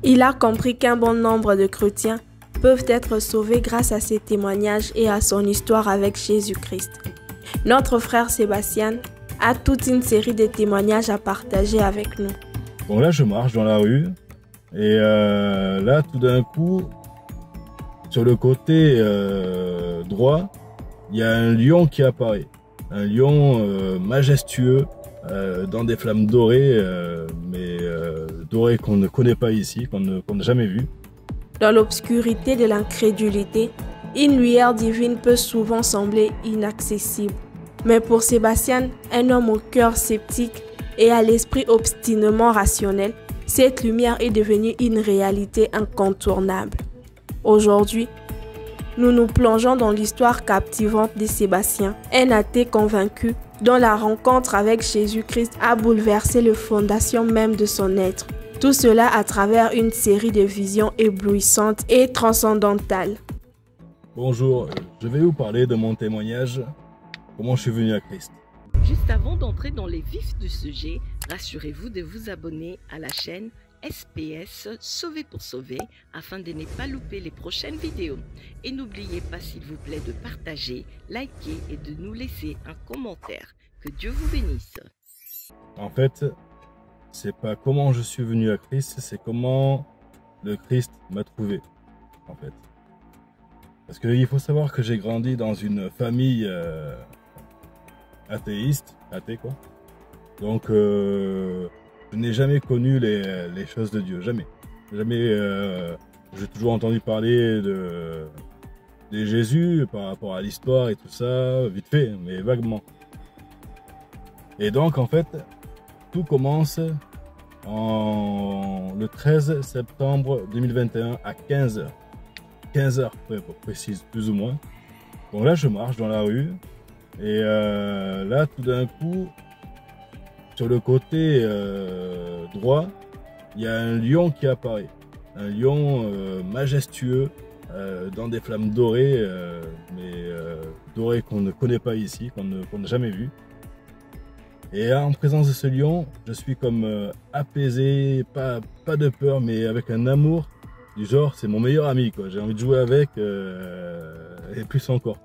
Il a compris qu'un bon nombre de chrétiens peuvent être sauvés grâce à ses témoignages et à son histoire avec Jésus-Christ. Notre frère Sébastien a toute une série de témoignages à partager avec nous. Bon, là je marche dans la rue et là tout d'un coup, sur le côté droit, il y a un lion qui apparaît. Un lion majestueux dans des flammes dorées, dorées qu'on ne connaît pas ici, qu'on n'a jamais vues. Dans l'obscurité de l'incrédulité, une lumière divine peut souvent sembler inaccessible. Mais pour Sébastien, un homme au cœur sceptique et à l'esprit obstinément rationnel, cette lumière est devenue une réalité incontournable. Aujourd'hui, nous nous plongeons dans l'histoire captivante de Sébastien, un athée convaincu dont la rencontre avec Jésus-Christ a bouleversé les fondations même de son être. Tout cela à travers une série de visions éblouissantes et transcendantales. Bonjour, je vais vous parler de mon témoignage, comment je suis venu à Christ. Juste avant d'entrer dans les vifs du sujet, rassurez-vous de vous abonner à la chaîne SPS Sauver pour Sauver afin de ne pas louper les prochaines vidéos. Et n'oubliez pas s'il vous plaît de partager, liker et de nous laisser un commentaire. Que Dieu vous bénisse. En fait, c'est pas comment je suis venu à Christ, c'est comment le Christ m'a trouvé, en fait. Parce qu'il faut savoir que j'ai grandi dans une famille athéiste, athée quoi. Donc je n'ai jamais connu les choses de Dieu, jamais. Jamais, j'ai toujours entendu parler de Jésus par rapport à l'histoire et tout ça, vite fait, mais vaguement. Et donc en fait, tout commence le 13 septembre 2021 à 15h. 15h, pour précise, plus ou moins. Bon là je marche dans la rue et là tout d'un coup, sur le côté droit, il y a un lion qui apparaît. Un lion majestueux dans des flammes dorées, dorées qu'on ne connaît pas ici, qu'on n'a jamais vues. Et en présence de ce lion, je suis comme apaisé, pas de peur, mais avec un amour du genre, c'est mon meilleur ami, quoi. J'ai envie de jouer avec, et plus encore.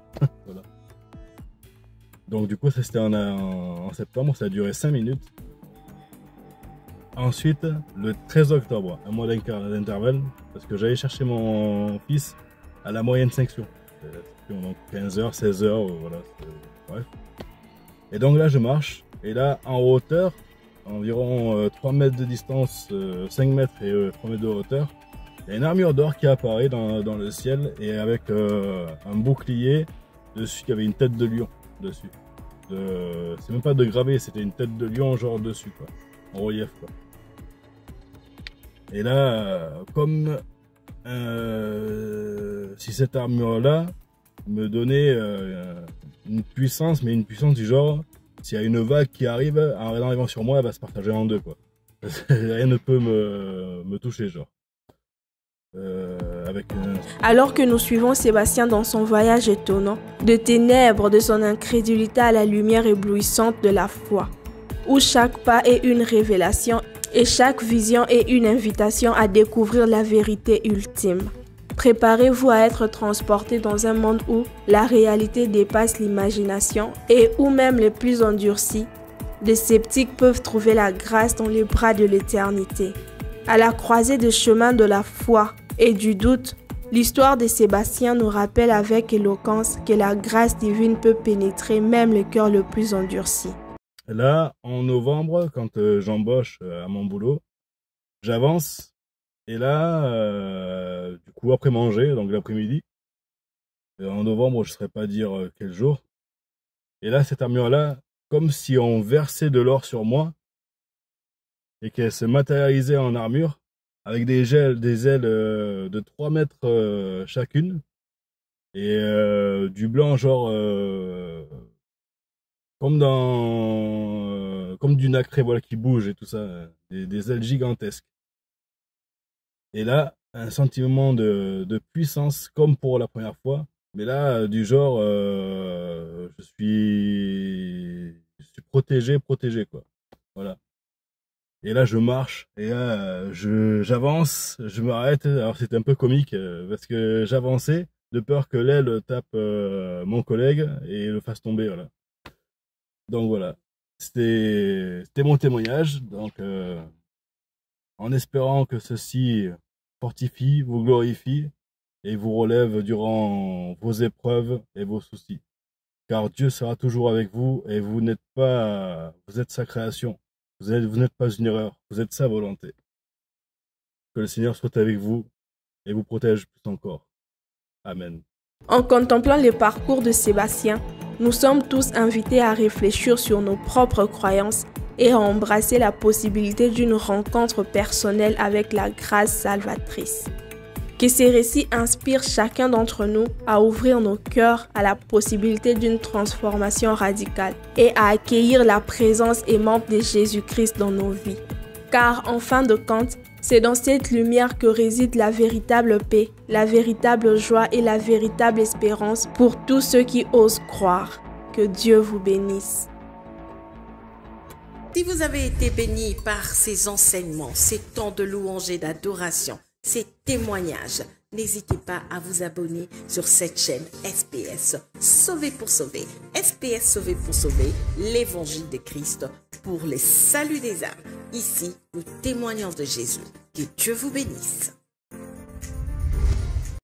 Voilà. Donc du coup, ça c'était en septembre, ça a duré 5 minutes. Ensuite, le 13 octobre, un mois d'intervalle, parce que j'allais chercher mon fils à la moyenne section. Donc 15h, 16h, voilà, bref. Et donc là, je marche. Et là, en hauteur, environ 3 mètres de distance, 5 mètres et 3 mètres de hauteur, il y a une armure d'or qui apparaît dans le ciel et avec un bouclier dessus, il y avait une tête de lion dessus. C'est même pas de gravé, c'était une tête de lion genre dessus, quoi, en relief, quoi. Et là, comme si cette armure-là me donnait une puissance, mais une puissance du genre, s'il y a une vague qui arrive, en arrivant sur moi, elle va se partager en deux, quoi. Rien ne peut me toucher, genre. Alors que nous suivons Sébastien dans son voyage étonnant, de ténèbres de son incrédulité à la lumière éblouissante de la foi, où chaque pas est une révélation et chaque vision est une invitation à découvrir la vérité ultime. Préparez-vous à être transporté dans un monde où la réalité dépasse l'imagination et où même les plus endurcis, les sceptiques peuvent trouver la grâce dans les bras de l'éternité. À la croisée des chemins de la foi et du doute, l'histoire de Sébastien nous rappelle avec éloquence que la grâce divine peut pénétrer même le cœur le plus endurci. Là, en novembre, quand j'embauche à mon boulot, j'avance et là, du coup, après manger, donc l'après-midi, en novembre, je ne saurais pas dire quel jour, et là, cette armure-là, comme si on versait de l'or sur moi et qu'elle se matérialisait en armure, avec des ailes de 3 mètres chacune, et du blanc genre comme du nacré, voilà, qui bouge et tout ça, des ailes gigantesques. Et là, un sentiment de puissance comme pour la première fois, mais là du genre je suis protégé quoi, voilà. Et là, je marche, et là, j'avance, je m'arrête. Alors, c'était un peu comique, parce que j'avançais de peur que l'aile tape mon collègue et le fasse tomber, voilà. Donc voilà, c'était mon témoignage. Donc, en espérant que ceci fortifie, vous glorifie et vous relève durant vos épreuves et vos soucis. Car Dieu sera toujours avec vous et vous êtes sa création. Vous n'êtes pas une erreur, vous êtes sa volonté. Que le Seigneur soit avec vous et vous protège plus encore. Amen. En contemplant le parcours de Sébastien, nous sommes tous invités à réfléchir sur nos propres croyances et à embrasser la possibilité d'une rencontre personnelle avec la grâce salvatrice. Que ces récits inspirent chacun d'entre nous à ouvrir nos cœurs à la possibilité d'une transformation radicale et à accueillir la présence aimante de Jésus-Christ dans nos vies. Car en fin de compte, c'est dans cette lumière que réside la véritable paix, la véritable joie et la véritable espérance pour tous ceux qui osent croire. Que Dieu vous bénisse. Si vous avez été bénis par ces enseignements, ces temps de louange et d'adoration, ces témoignages, n'hésitez pas à vous abonner sur cette chaîne SPS Sauvé pour sauver. SPS Sauvé pour sauver, l'évangile de Christ pour les saluts des âmes. Ici, nous témoignons de Jésus. Que Dieu vous bénisse.